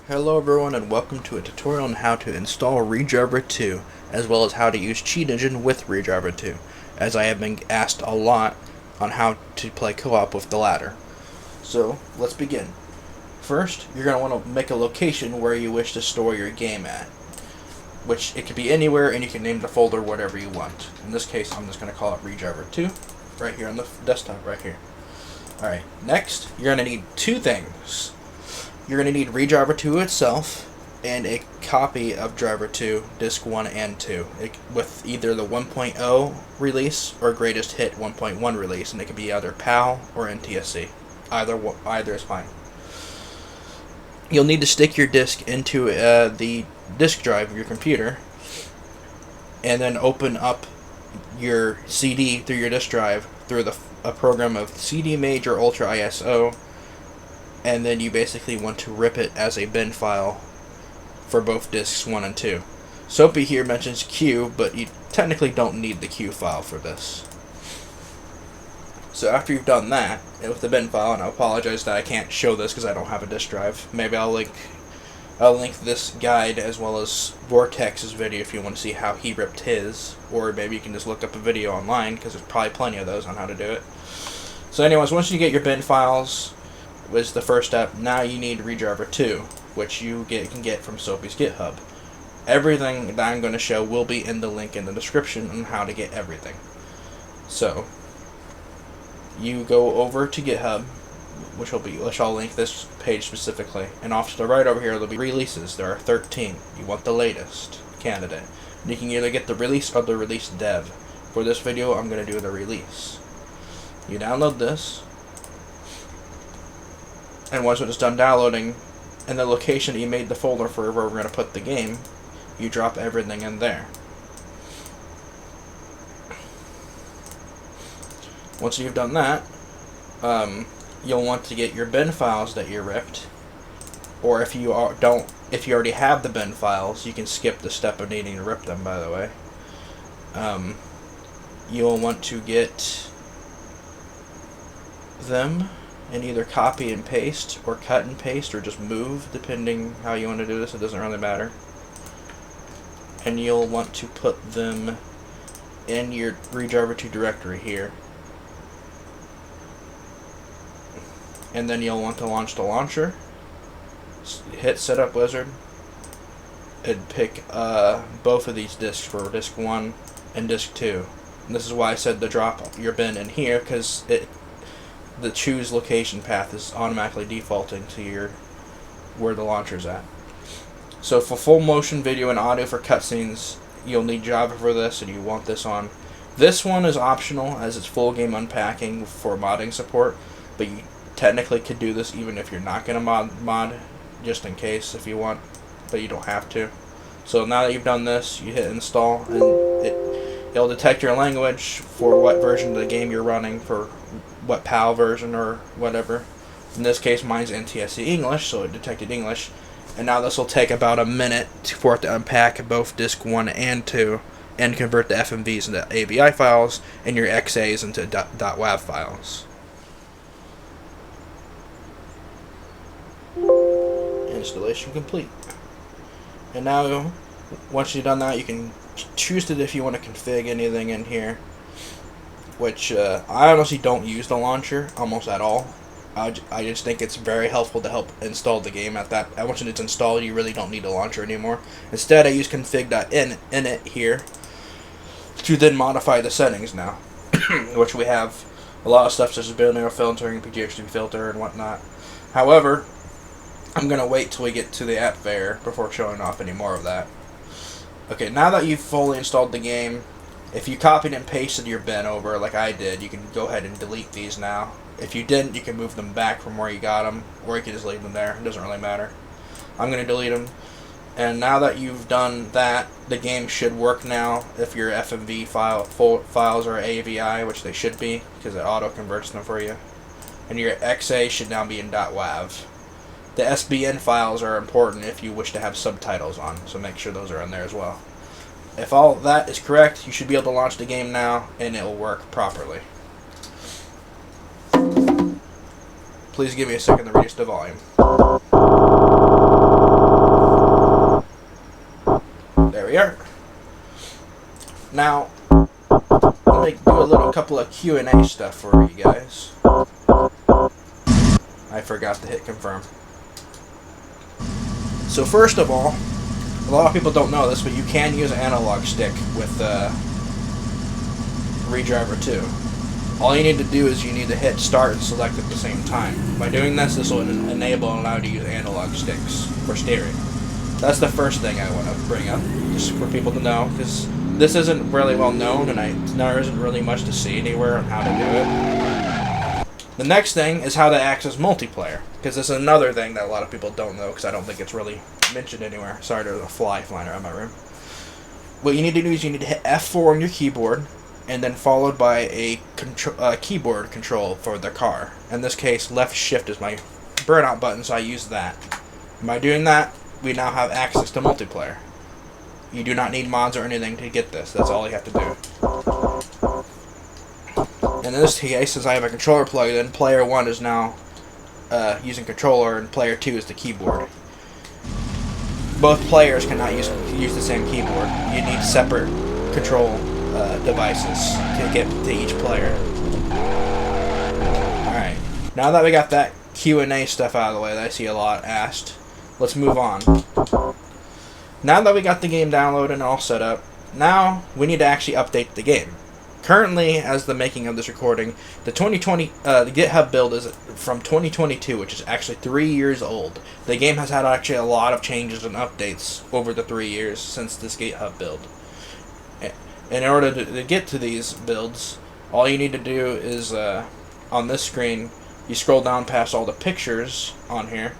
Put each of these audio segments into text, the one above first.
Hello everyone and welcome to a tutorial on how to install Redriver 2 as well as how to use Cheat Engine with Redriver 2, as I have been asked a lot on how to play co-op with the latter. So let's begin. First, you're going to want to make a location where you wish to store your game at, which it could be anywhere, and you can name the folder whatever you want. In this case, I'm just going to call it Redriver 2 right here on the desktop right here. Alright, next you're going to need two things. You're going to need Redriver 2 itself and a copy of Driver 2, Disc 1 and 2, with either the 1.0 release or Greatest Hit 1.1 release, and it could be either PAL or NTSC. Either is fine. You'll need to stick your disc into the disk drive of your computer, and then open up your CD through your disk drive through a program of CD Mage or Ultra ISO. And then you basically want to rip it as a bin file for both discs 1 and 2. Soapy here mentions Q, but you technically don't need the Q file for this. So after you've done that with the bin file, and I apologize that I can't show this because I don't have a disk drive. Maybe I'll link this guide as well as Vortex's video if you want to see how he ripped his, or maybe you can just look up a video online because there's probably plenty of those on how to do it. So anyways, once you get your bin files, was the first step. Now you need Redriver 2, which you can get from Soapy's GitHub. Everything that I'm going to show will be in the link in the description on how to get everything. So you go over to GitHub, which I'll link this page specifically, and off to the right over here there'll be releases. There are 13. You want the latest candidate. You can either get the release or the release dev. For this video, I'm going to do the release. You download this. And once it's done downloading, in the location that you made the folder for where we're going to put the game, you drop everything in there. Once you've done that, you'll want to get your bin files that you ripped, or if you already have the bin files, you can skip the step of needing to rip them, by the way. You'll want to get them and either copy and paste or cut and paste or just move, depending how you want to do this. It doesn't really matter. And you'll want to put them in your Redriver 2 directory here. And then you'll want to launch the launcher. Hit Setup Wizard and pick both of these discs for Disc 1 and Disc 2. And this is why I said to drop your bin in here, because the choose location path is automatically defaulting to where the launcher's at. So for full motion video and audio for cutscenes, you'll need Java for this, and you want this on. This one is optional as it's full game unpacking for modding support, but you technically could do this even if you're not going to mod, just in case if you want, but you don't have to. So now that you've done this, you hit install, and it'll detect your language for what version of the game you're running, for what PAL version or whatever. In this case, mine's NTSC English, so it detected English. And now this will take about a minute for it to unpack both Disc 1 and 2 and convert the FMVs into AVI files and your XAs into .wav files. Installation complete. And now, once you've done that, you can choose it if you want to config anything in here, which I honestly don't use the launcher almost at all. I just think it's very helpful to help install the game once it's installed, you really don't need a launcher anymore. Instead, I use config.init here to then modify the settings now, which we have a lot of stuff such as binary filtering, PGHD filter, and whatnot. However, I'm going to wait till we get to the Appvyor before showing off any more of that. Okay, now that you've fully installed the game, if you copied and pasted your bin over like I did, you can go ahead and delete these now. If you didn't, you can move them back from where you got them, or you can just leave them there. It doesn't really matter. I'm going to delete them. And now that you've done that, the game should work now if your FMV files are AVI, which they should be, because it auto-converts them for you. And your XA should now be in .wav. The SBN files are important if you wish to have subtitles on, so make sure those are in there as well. If all that is correct, you should be able to launch the game now, and it will work properly. Please give me a second to reduce the volume. Now, let me do a couple of Q&A stuff for you guys. I forgot to hit confirm. So first of all, a lot of people don't know this, but you can use an analog stick with ReDriver 2. All you need to do is you need to hit start and select at the same time. By doing this, this will enable and allow you to use analog sticks for steering. That's the first thing I want to bring up, just for people to know, because this isn't really well known, and there isn't really much to see anywhere on how to do it. The next thing is how to access multiplayer, because this is another thing that a lot of people don't know, because I don't think it's really mentioned anywhere. Sorry, there's a fly flying around my room. What you need to do is you need to hit F4 on your keyboard, and then followed by a keyboard control for the car. In this case, left shift is my burnout button, so I use that. And by doing that, we now have access to multiplayer. You do not need mods or anything to get this. That's all you have to do. And in this case, since I have a controller plugged in, player 1 is now using controller, and player 2 is the keyboard. Both players cannot use the same keyboard. You need separate control devices to get to each player. Alright, now that we got that Q&A stuff out of the way that I see a lot asked, let's move on. Now that we got the game downloaded and all set up, now we need to actually update the game. Currently, as the making of this recording, the the GitHub build is from 2022, which is actually 3 years old. The game has had actually a lot of changes and updates over the 3 years since this GitHub build. In order to get to these builds, all you need to do is, on this screen, you scroll down past all the pictures on here,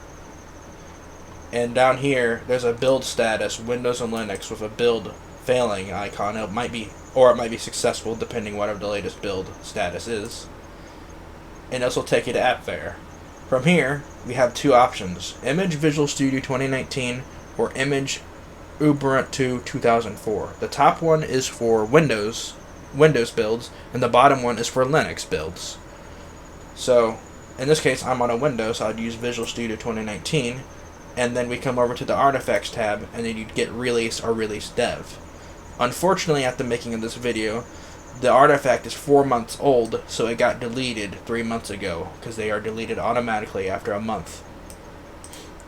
and down here, there's a build status, Windows and Linux, with a build failing icon. It might be successful, depending whatever the latest build status is. And this will take you to Appvyor. From here, we have two options: Image Visual Studio 2019 or Image Ubuntu 2004. The top one is for Windows builds, and the bottom one is for Linux builds. So, in this case, I'm on a Windows, so I'd use Visual Studio 2019, and then we come over to the Artifacts tab, and then you'd get Release or Release Dev. Unfortunately, at the making of this video, the artifact is 4 months old, so it got deleted 3 months ago, because they are deleted automatically after a month.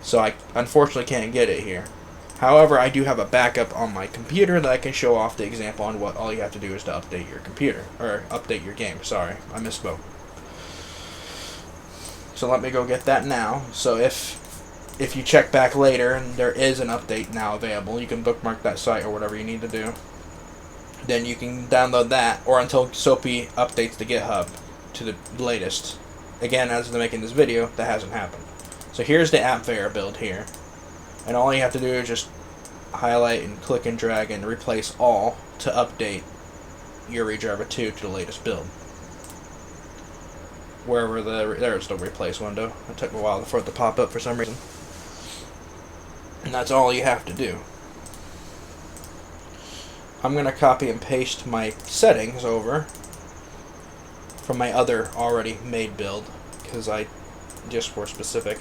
So I unfortunately can't get it here. However, I do have a backup on my computer that I can show off the example on what all you have to do is to update your computer, or update your game. Sorry, I misspoke. So let me go get that now. So if you check back later and there is an update now available, you can bookmark that site or whatever you need to do. Then you can download that, or until Soapy updates the GitHub to the latest. Again, as of making this video, that hasn't happened. So here's the Appvyor build here. And all you have to do is just highlight and click and drag and replace all to update your ReDriver 2 to the latest build. Wherever there's the replace window. It took a while for it to pop up for some reason. And that's all you have to do. I'm going to copy and paste my settings over from my other already made build, because I just for specific.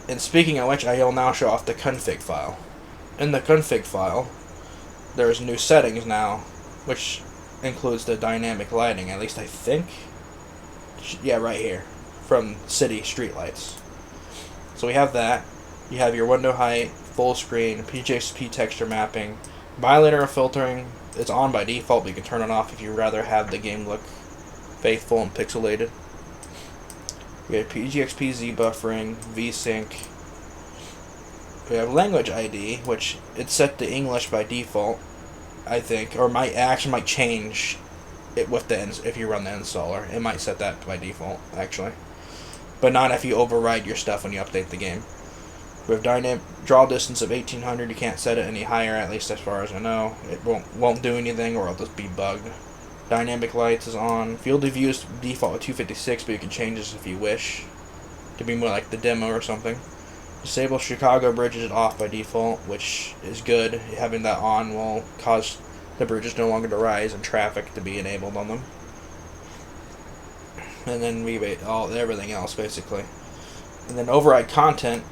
And speaking of which, I will now show off the config file. In the config file, there's new settings now, which includes the dynamic lighting, at least I think. Yeah, right here, from city streetlights. So we have that. You have your window height, full screen, PGXP texture mapping, bilateral filtering. It's on by default, but you can turn it off if you rather have the game look faithful and pixelated. We have PGXP Z buffering, VSync. We have language ID, which it's set to English by default, I think, or actually might change it with if you run the installer. It might set that by default, actually, but not if you override your stuff when you update the game. We have dynamic draw distance of 1800. You can't set it any higher, at least as far as I know. It won't do anything, or it'll just be bugged. Dynamic lights is on. Field of view is default at 256, but you can change this if you wish to be more like the demo or something. Disable Chicago bridges off by default, which is good. Having that on will cause the bridges no longer to rise and traffic to be enabled on them. And then we wait everything else basically. And then override content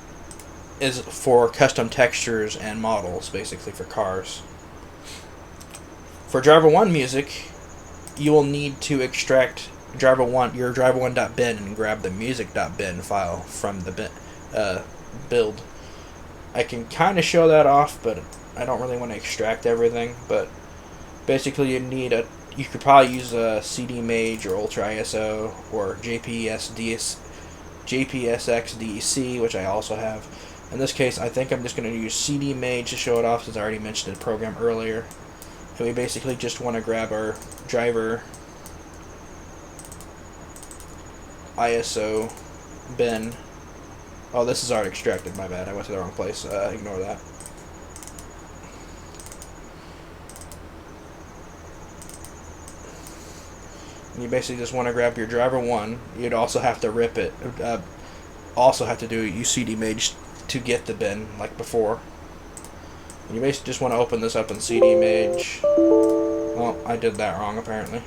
is for custom textures and models, basically for cars. For driver 1 music, you will need to extract your driver1.bin and grab the music.bin file from the build. I can kind of show that off, but I don't really want to extract everything. But basically, you could probably use a CD Mage or Ultra ISO or JPSX DEC, which I also have. In this case, I think I'm just going to use CD Mage to show it off, since I already mentioned the program earlier. And we basically just want to grab our driver ISO bin. Oh, this is already extracted, my bad. I went to the wrong place. Ignore that. You basically just want to grab your driver 1. You'd also have to rip it. Also have to use CD Mage to get the bin, like before. You basically just want to open this up in CD Mage. Well, I did that wrong, apparently.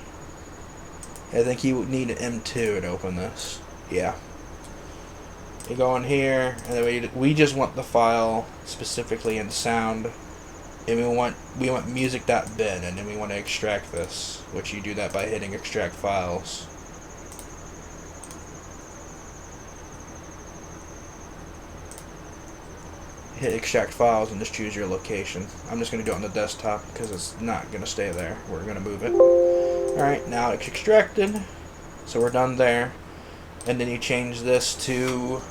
I think you would need an M2 to open this. Yeah. You go in here, and then we just want the file specifically in sound, and we want music.bin, and then we want to extract this, which you do that by hitting extract files. Hit extract files and just choose your location. I'm just going to do it on the desktop because it's not going to stay there. We're going to move it. Alright, now it's extracted, so we're done there. And then you change this to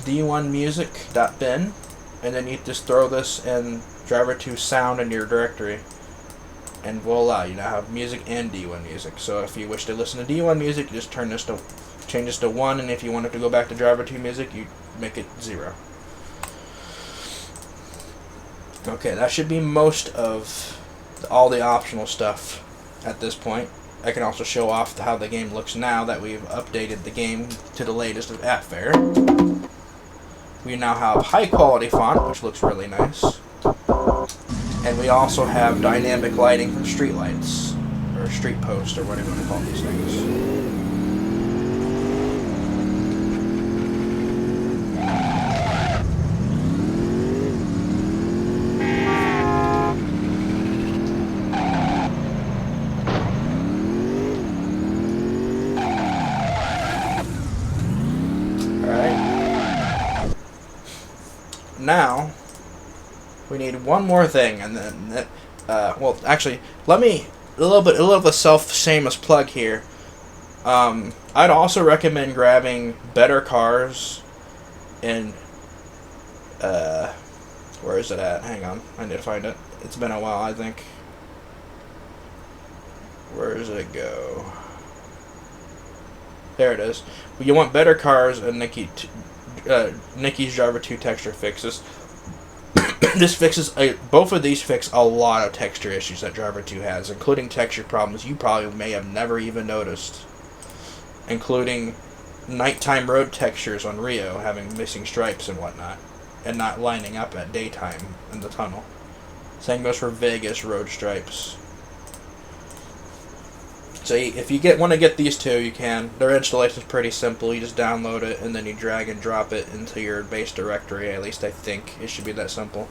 d1music.bin, and then you just throw this in driver2 sound in your directory, and voila, you now have music and d1 music. So if you wish to listen to d1 music, you just change this to 1, and if you want it to go back to driver2 music, you make it 0. Okay, that should be most of all the optional stuff at this point. I can also show off how the game looks now that we've updated the game to the latest of Appvyor. We now have high quality font, which looks really nice. And we also have dynamic lighting from street lights, or street posts, or whatever you want to call these things. Now, we need one more thing, and then, well, actually, a little bit of a self-shameless plug here. I'd also recommend grabbing BetterCars and, where is it at? Hang on, I need to find it. It's been a while, I think. Where does it go? There it is. You want BetterCars and Nikki's Driver 2 texture fixes. This fixes both of these fix a lot of texture issues that Driver 2 has, including texture problems you probably may have never even noticed, including nighttime road textures on Rio having missing stripes and whatnot, and not lining up at daytime in the tunnel. Same goes for Vegas road stripes. So if you want to get these two, you can. Their installation is pretty simple. You just download it, and then you drag and drop it into your base directory. At least I think it should be that simple.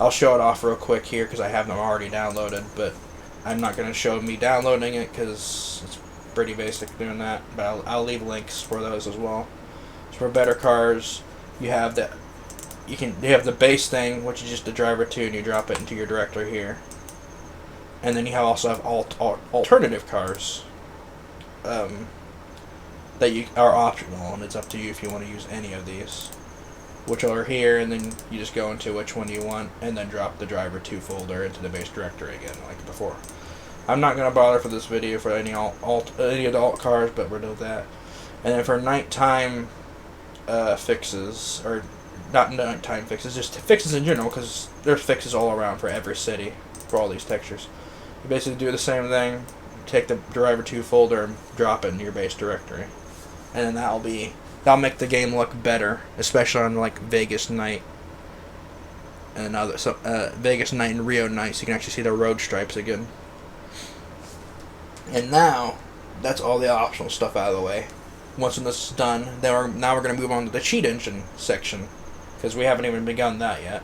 I'll show it off real quick here because I have them already downloaded, but I'm not going to show me downloading it because it's pretty basic doing that. But I'll leave links for those as well. So for BetterCars, you have the base thing, which is just the driver 2, and you drop it into your directory here. And then you also have alternative cars that are optional, and it's up to you if you want to use any of these, which are here, and then you just go into which one you want, and then drop the driver 2 folder into the base directory again, like before. I'm not going to bother for this video for any of the alt cars, but we'll do that. And then for nighttime fixes, or not nighttime fixes, just fixes in general, because there's fixes all around for every city for all these textures. You basically do the same thing, take the driver 2 folder and drop it in your base directory. And then that'll make the game look better, especially on like Vegas night and Vegas night and Rio night, so you can actually see the road stripes again. And now that's all the optional stuff out of the way. Once this is done, now we're going to move on to the cheat engine section, because we haven't even begun that yet.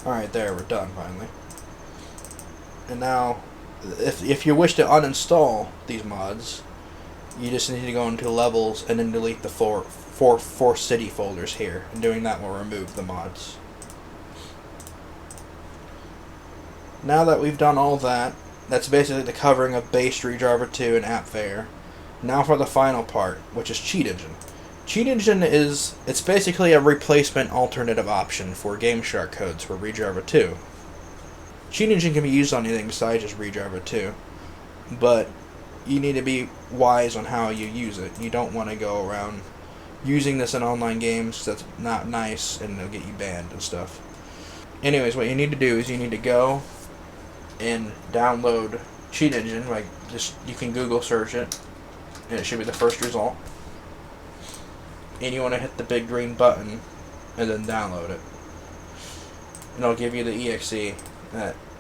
Alright, there, we're done finally. And now, if you wish to uninstall these mods, you just need to go into levels and then delete the four city folders here. And doing that will remove the mods. Now that we've done all that, that's basically the covering of base Redriver 2 and Appvyor. Now for the final part, which is Cheat Engine. Cheat Engine it's basically a replacement alternative option for GameShark codes for Redriver 2. Cheat Engine can be used on anything besides just Redriver 2, but you need to be wise on how you use it. You don't want to go around using this in online games. That's not nice, and it'll get you banned and stuff. Anyways, what you need to do is you need to go and download Cheat Engine. Like, just you can Google search it, and it should be the first result. And you want to hit the big green button and then download it, and it'll give you the exe.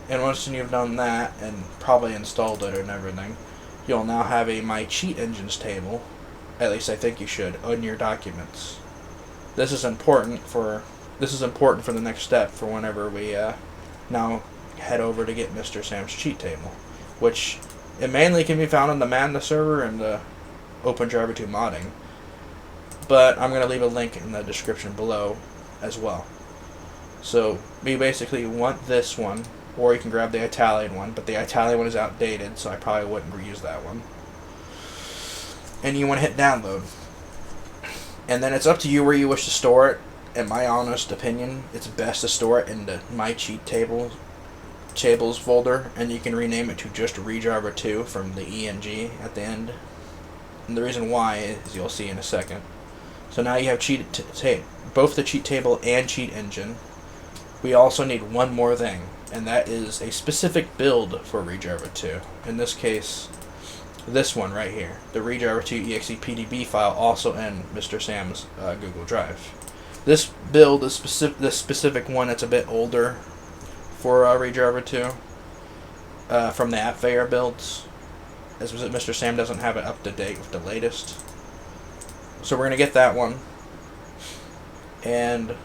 And once you've done that and probably installed it and everything, you'll now have a My Cheat Engines table. At least I think you should, in your documents. This is important for the next step for whenever we now head over to get MrSams Cheat Table, which it mainly can be found on the Madness server and the OpenDriver 2 modding. But I'm going to leave a link in the description below as well. So we basically want this one, or you can grab the Italian one, but the Italian one is outdated, so I probably wouldn't reuse that one. And you want to hit download. And then it's up to you where you wish to store it. In my honest opinion, it's best to store it in the My Cheat Tables folder, and you can rename it to just Redriver 2 from the ENG at the end. And the reason why is you'll see in a second. So now you have both the Cheat Table and Cheat Engine. We also need one more thing, and that is a specific build for Redriver 2. In this case, this one right here, the Redriver 2 exe PDB file, also in MrSams Google Drive. This build is the specific one that's a bit older for Redriver 2 from the Appvyor builds, as MrSams doesn't have it up to date with the latest. So we're going to get that one, and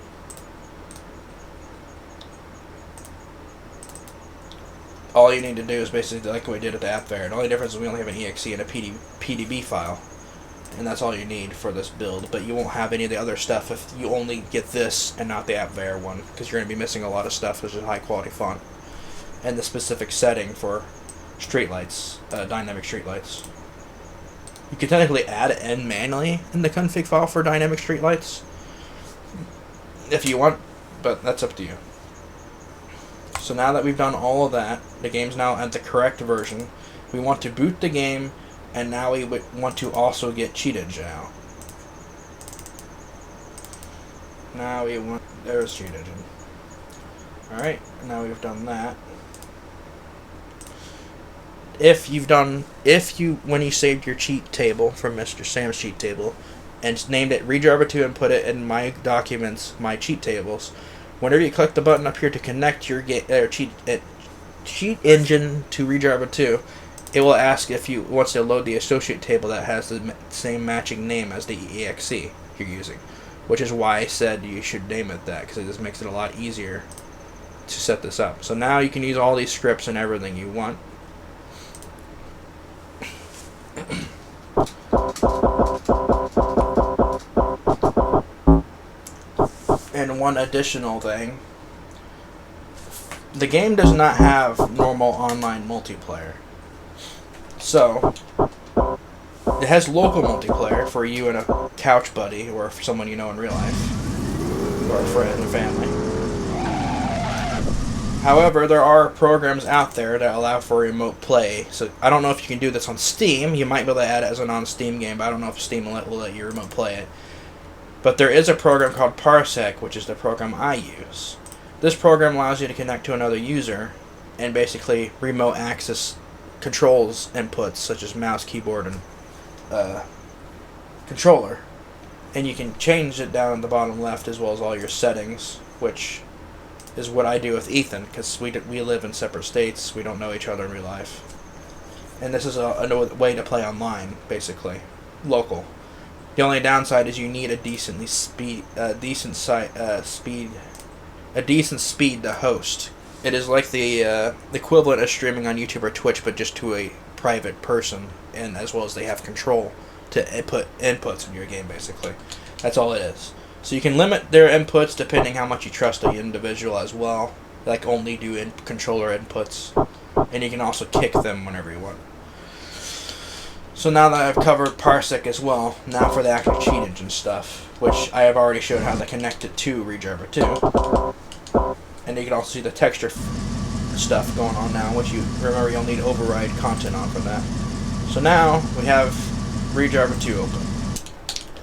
all you need to do is basically like we did at the Appvyor. The only difference is we only have an exe and a PDB file, and that's all you need for this build. But you won't have any of the other stuff if you only get this and not the Appvyor one, because you're going to be missing a lot of stuff, which is high quality font and the specific setting for streetlights, dynamic streetlights. You can technically add N manually in the config file for dynamic streetlights if you want, but that's up to you. So now that we've done all of that, the game's now at the correct version. We want to boot the game, and now we want to also get Cheat Engine out. Now there's Cheat Engine. Alright, now we've done that. When you saved your cheat table from MrSams Cheat Table and named it Redriver 2 and put it in My Documents, My Cheat Tables, whenever you click the button up here to connect your cheat engine to Redriver 2, it will ask if you wants to load the associate table that has the same matching name as the exe you're using, which is why I said you should name it that, because it just makes it a lot easier to set this up. So now you can use all these scripts and everything you want. And one additional thing, the game does not have normal online multiplayer. So it has local multiplayer for you and a couch buddy, or for someone you know in real life, or a friend or family. However, there are programs out there that allow for remote play. So I don't know if you can do this on Steam. You might be able to add it as a non-Steam game, but I don't know if Steam will let you remote play it. But there is a program called Parsec, which is the program I use. This program allows you to connect to another user and basically remote access controls inputs such as mouse, keyboard, and controller. And you can change it down at the bottom left as well as all your settings, which is what I do with Ethan, because we live in separate states. We don't know each other in real life. And this is a way to play online, basically, local. The only downside is you need a decent speed to host, It is like the equivalent of streaming on YouTube or Twitch, but just to a private person, and as well as they have control to input inputs in your game, basically. That's all it is. So you can limit their inputs depending how much you trust the individual as well. Like only do controller inputs, and you can also kick them whenever you want. So now that I've covered Parsec as well, now for the actual cheat engine stuff, which I have already showed how to connect it to Redriver 2. And you can also see the texture stuff going on now, which you remember you'll need override content on for that. So now we have Redriver 2 open.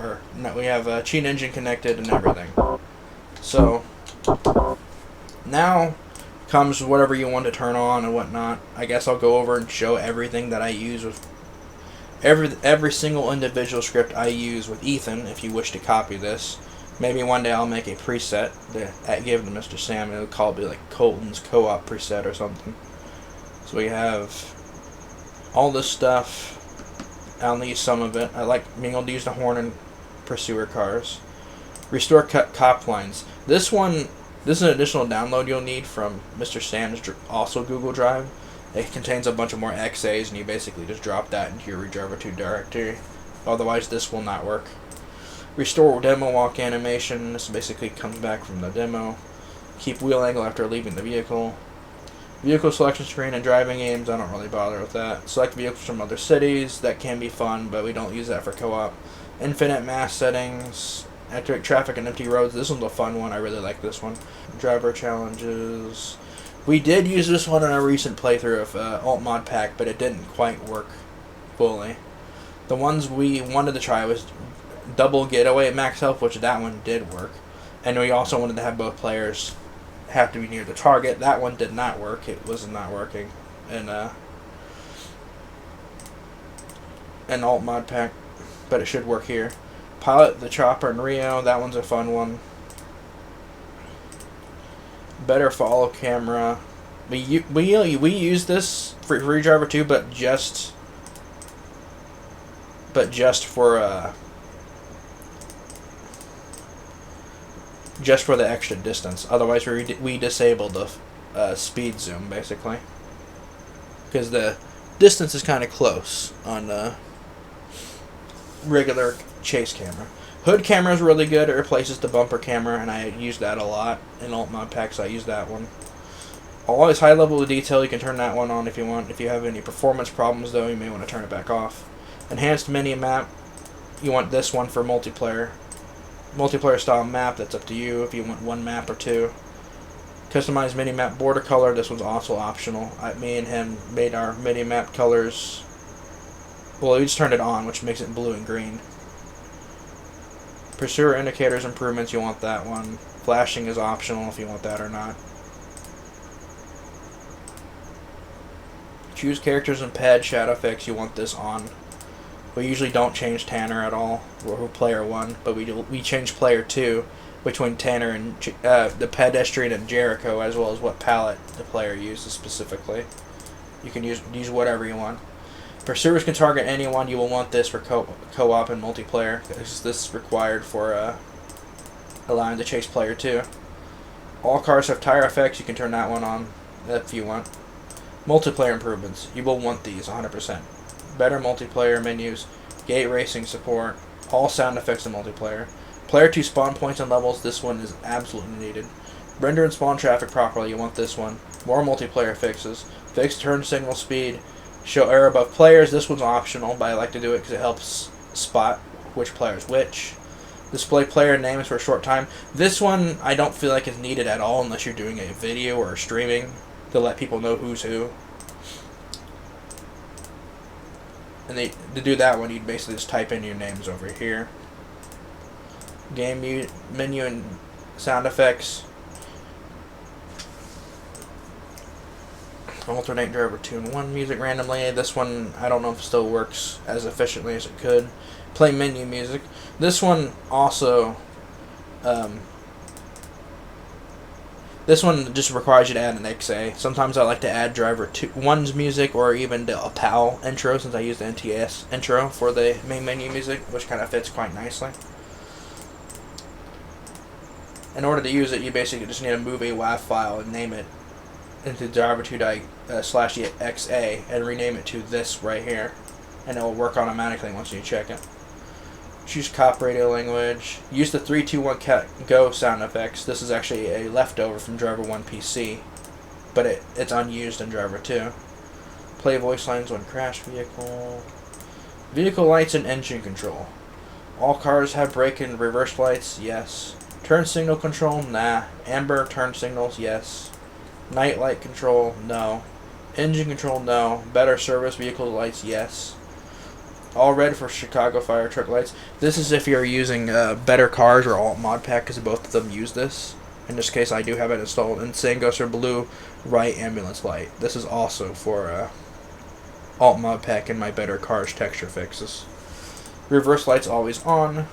Or no, we have cheat engine connected and everything. So now comes whatever you want to turn on and whatnot. I guess I'll go over and show everything that I use with every single individual script I use with Ethan. If you wish to copy this, maybe one day I'll make a preset to give to Mr.Sams. It'll call it like Colton's co-op preset or something. So we have all this stuff. I'll use some of it. I like being able to use the horn and pursuer cars. Restore cop lines. This is an additional download you'll need from MrSams, also Google Drive. It contains a bunch of more XAs, and you basically just drop that into your Redriver 2 directory. Otherwise, this will not work. Restore demo walk animation. This basically comes back from the demo. Keep wheel angle after leaving the vehicle. Vehicle selection screen and driving games, I don't really bother with that. Select vehicles from other cities. That can be fun, but we don't use that for co-op. Infinite mass settings. Activate traffic and empty roads. This one's a fun one. I really like this one. Driver challenges. We did use this one in a recent playthrough of Alt Mod Pack, but it didn't quite work fully. The ones we wanted to try was double getaway at max health, which that one did work. And we also wanted to have both players have to be near the target. That one did not work. It was not working in Alt Mod Pack, but it should work here. Pilot the chopper in Rio. That one's a fun one. Better follow camera. We use this for Redriver 2, but just for the extra distance. Otherwise, we disable the speed zoom basically, because the distance is kind of close on the regular chase camera. Hood camera is really good. It replaces the bumper camera, and I use that a lot in Alt Mod Pack, so I use that one. Always high level of detail, you can turn that one on if you want. If you have any performance problems, though, you may want to turn it back off. Enhanced mini map, you want this one for multiplayer. Multiplayer style map, that's up to you if you want one map or two. Customized mini map border color, this one's also optional. Me and him made our mini map colors. Well, we just turned it on, which makes it blue and green. Pursuer indicators improvements, you want that one. Flashing is optional if you want that or not. Choose characters and pad shadow effects, you want this on. We usually don't change Tanner at all, or player 1, but we change player 2 between Tanner and the pedestrian and Jericho, as well as what palette the player uses specifically. You can use whatever you want. Pursuers can target anyone. You will want this for co-op and multiplayer. This is required for allowing to chase player 2. All cars have tire effects. You can turn that one on if you want. Multiplayer improvements. You will want these 100%. Better multiplayer menus. Gate racing support. All sound effects in multiplayer. Player 2 spawn points and levels. This one is absolutely needed. Render and spawn traffic properly. You want this one. More multiplayer fixes. Fixed turn signal speed. Show error above players. This one's optional, but I like to do it because it helps spot which player is which. Display player names for a short time. This one I don't feel like is needed at all unless you're doing a video or streaming to let people know who's who. And to do that one, you'd basically just type in your names over here. Game menu and sound effects. Alternate driver 2 and 1 music randomly. This one, I don't know if it still works as efficiently as it could. Play menu music. This one also, this one just requires you to add an XA. Sometimes I like to add driver 1's music or even the PAL intro, since I use the NTS intro for the main menu music, which kind of fits quite nicely. In order to use it, you basically just need to move a WAV file and name it into driver 2 slash XA and rename it to this right here, and it will work automatically once you check it. Choose cop radio language. Use the 3, 2, 1 go sound effects. This is actually a leftover from driver 1 PC, but it's unused in driver 2. Play voice lines when crash vehicle. Vehicle lights and engine control. All cars have brake and reverse lights, yes. Turn signal control, nah. Amber turn signals, yes. Night light control, no. Engine control, no. Better service vehicle lights, yes. All red for Chicago fire truck lights. This is if you're using BetterCars or Alt Mod Pack, because both of them use this. In this case, I do have it installed. And same goes for blue right ambulance light. This is also for Alt Mod Pack and my BetterCars texture fixes. Reverse lights always on.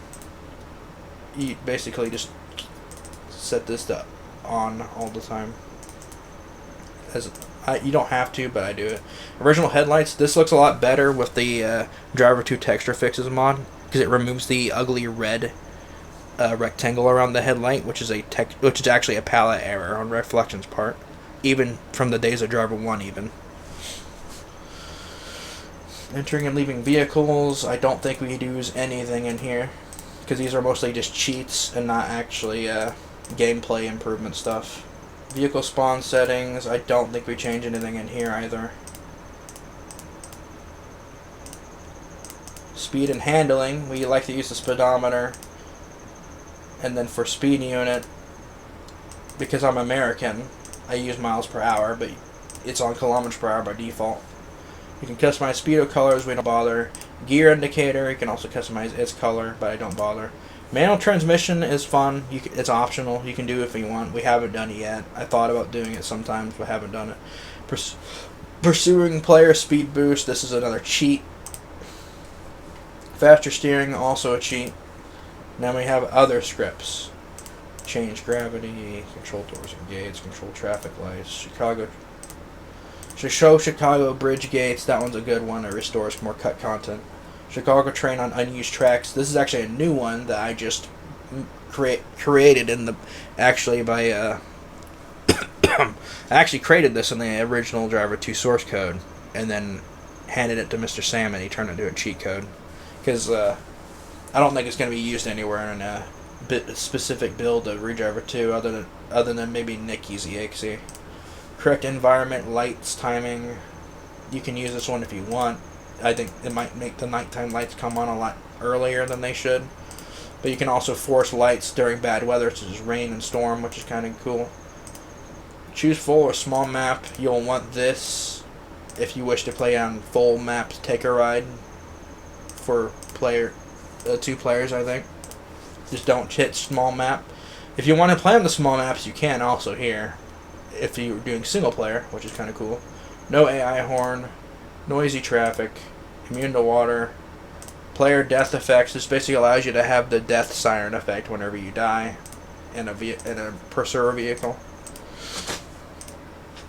You basically just set this to on all the time. You don't have to, but I do it. Original headlights. This looks a lot better with the driver 2 texture fixes mod, because it removes the ugly red rectangle around the headlight, which is actually a palette error on Reflection's part, even from the days of driver 1 even. Entering and leaving vehicles. I don't think we use anything in here, because these are mostly just cheats and not actually gameplay improvement stuff. Vehicle spawn settings. I don't think we change anything in here either. Speed and handling. We like to use the speedometer. And then for speed unit, because I'm American, I use miles per hour, but it's on kilometers per hour by default. You can customize speedo colors, we don't bother. Gear indicator, you can also customize its color, but I don't bother. Manual transmission is fun. It's optional. You can do it if you want. We haven't done it yet. I thought about doing it sometimes, but haven't done it. Pursuing player speed boost. This is another cheat. Faster steering, also a cheat. Now we have other scripts. Change gravity, control doors and gates, control traffic lights. Show Chicago bridge gates. That one's a good one. It restores more cut content. Chicago train on unused tracks. This is actually a new one that I just created in the I actually created this in the original driver 2 source code and then handed it to MrSams and he turned it into a cheat code, because I don't think it's going to be used anywhere in a specific build of Redriver 2 other than maybe Nicky's EXE. Correct environment, lights, timing. You can use this one if you want. I think it might make the nighttime lights come on a lot earlier than they should. But you can also force lights during bad weather, such as rain and storm, which is kind of cool. Choose full or small map. You'll want this if you wish to play on full map Take a Ride for 2 players, I think. Just don't hit small map. If you want to play on the small maps, you can also here. If you're doing single player, which is kind of cool. No AI horn. Noisy traffic, immune to water, player death effects. This basically allows you to have the death siren effect whenever you die in a pursuer vehicle.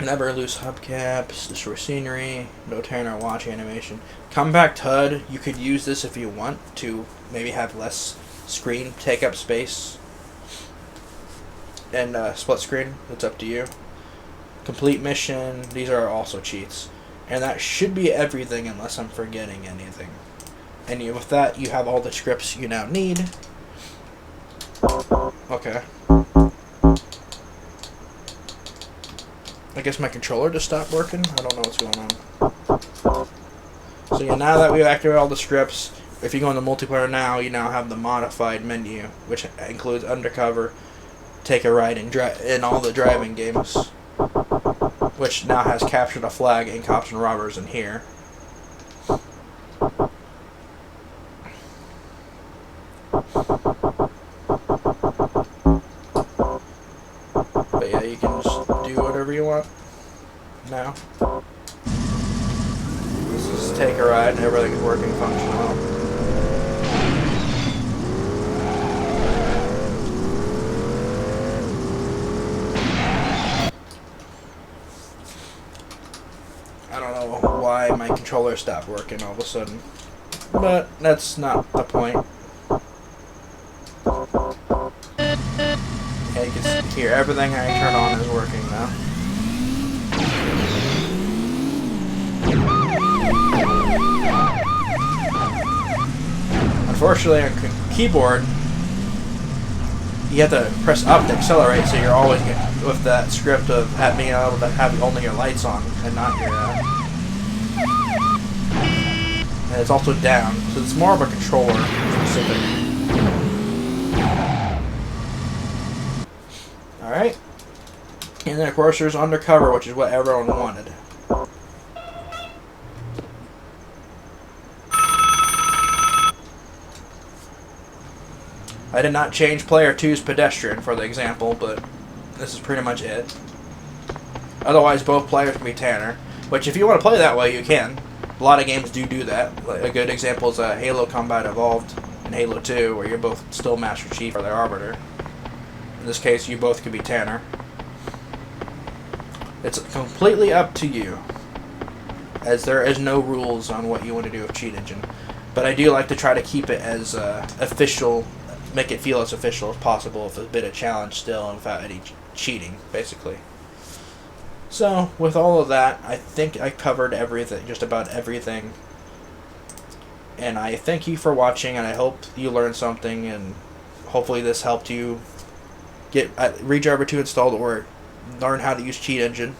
Never loose hubcaps, destroy scenery, no tearing or watch animation. Compact HUD, you could use this if you want to maybe have less screen take up space. And split screen, it's up to you. Complete mission, these are also cheats. And that should be everything unless I'm forgetting anything. And with that, you have all the scripts you now need. Okay. I guess my controller just stopped working. I don't know what's going on. So yeah, now that we've activated all the scripts, if you go into multiplayer now, you now have the modified menu, which includes undercover, take a ride, and all the driving games, which now has capture the flag and cops and robbers in here. But yeah, you can just do whatever you want now. This is take a ride and everything's working functional. I don't know why my controller stopped working all of a sudden, but that's not the point. Yeah, you can hear everything I turn on is working now. Unfortunately, on keyboard, you have to press up to accelerate, so you're always with that script of being able to have only your lights on and not your. And it's also down, so it's more of a controller specific. Alright. And then, of course, there's undercover, which is what everyone wanted. I did not change player 2's pedestrian for the example, but this is pretty much it. Otherwise, both players can be Tanner, which if you want to play that way, you can. A lot of games do that. Like, a good example is Halo Combat Evolved and Halo 2, where you're both still Master Chief or the Arbiter. In this case, you both could be Tanner. It's completely up to you, as there is no rules on what you want to do with Cheat Engine. But I do like to try to keep it as official, make it feel as official as possible with a bit of challenge still and without any cheating, basically. So, with all of that, I think I covered everything, just about everything. And I thank you for watching, and I hope you learned something, and hopefully this helped you get Redriver 2 installed or learn how to use Cheat Engine.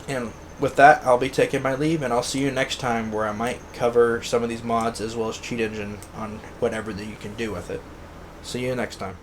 And with that, I'll be taking my leave, and I'll see you next time where I might cover some of these mods as well as Cheat Engine on whatever that you can do with it. See you next time.